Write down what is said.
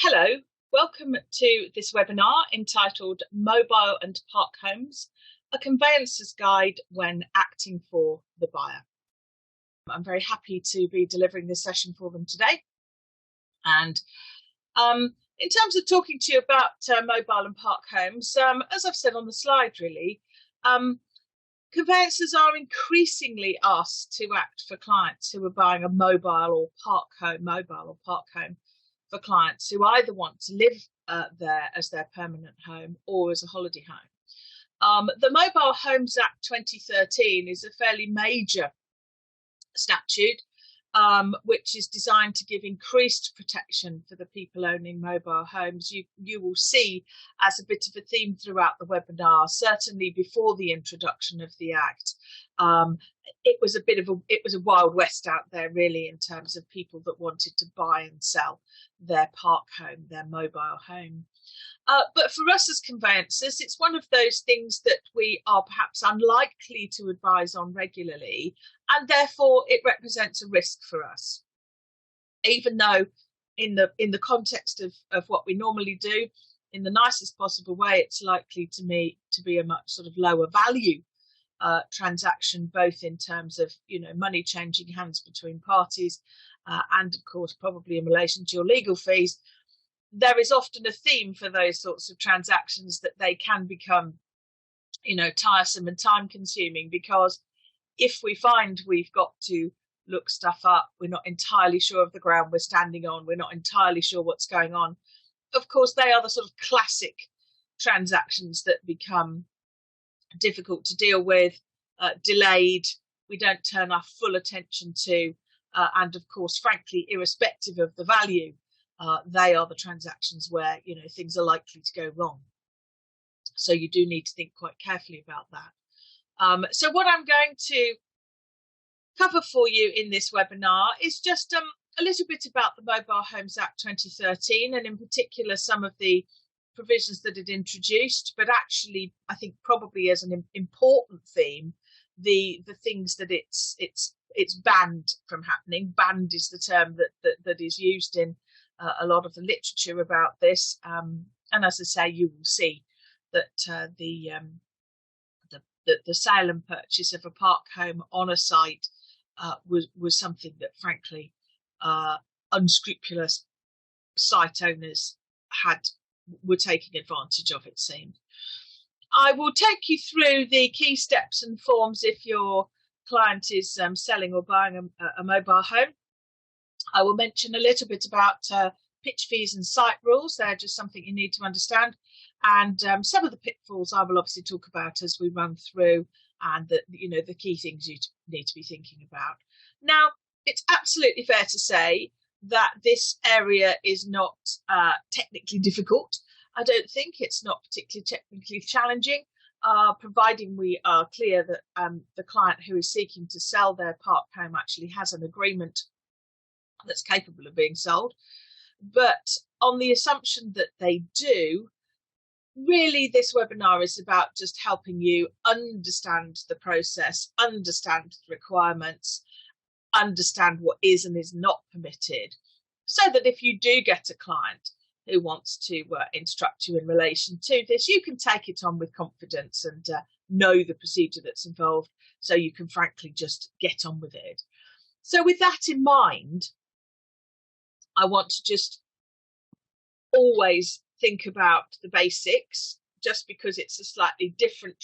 Hello, welcome to this webinar entitled Mobile and Park Homes, a conveyancer's guide when acting for the buyer. I'm very happy to be delivering this session for them today. And in terms of talking to you about mobile and park homes, as I've said on the slide really, conveyancers are increasingly asked to act for clients who are buying a mobile or park home for clients who either want to live there as their permanent home or as a holiday home. The Mobile Homes Act 2013 is a fairly major statute which is designed to give increased protection for the people owning mobile homes. You will see as a bit of a theme throughout the webinar, certainly before the introduction of the Act, it was a wild west out there really in terms of people that wanted to buy and sell their park home, their mobile home. But for us as conveyancers, it's one of those things that we are perhaps unlikely to advise on regularly, and therefore it represents a risk for us. Even though in the context of what we normally do, in the nicest possible way, it's likely to be a much sort of lower value transaction, both in terms of money changing hands between parties and of course probably in relation to your legal fees. There is often a theme for those sorts of transactions that they can become tiresome and time consuming, because if we find we've got to look stuff up, we're not entirely sure of the ground we're standing on, we're not entirely sure what's going on. Of course, they are the sort of classic transactions that become difficult to deal with, delayed, we don't turn our full attention to, and of course, frankly, irrespective of the value, they are the transactions where things are likely to go wrong. So you do need to think quite carefully about that. So what I'm going to cover for you in this webinar is just a little bit about the Mobile Homes Act 2013, and in particular some of the provisions that it introduced, but actually I think probably as an important theme, the things that it's banned from happening. Banned is the term that is used in a lot of the literature about this, and as I say, you will see that the sale and purchase of a park home on a site was something that frankly unscrupulous site owners were taking advantage of, it seemed. I will take you through the key steps and forms if your client is selling or buying a mobile home. I will mention a little bit about pitch fees and site rules. They're just something you need to understand. And some of the pitfalls I will obviously talk about as we run through, and the key things you need to be thinking about. Now, it's absolutely fair to say that this area is not technically difficult. I don't think it's not particularly technically challenging, providing we are clear that the client who is seeking to sell their park home actually has an agreement that's capable of being sold. But on the assumption that they do, really this webinar is about just helping you understand the process, understand the requirements, understand what is and is not permitted, so that if you do get a client who wants to instruct you in relation to this, you can take it on with confidence and know the procedure that's involved, so you can frankly just get on with it. So with that in mind, I want to just always think about the basics, just because it's a slightly different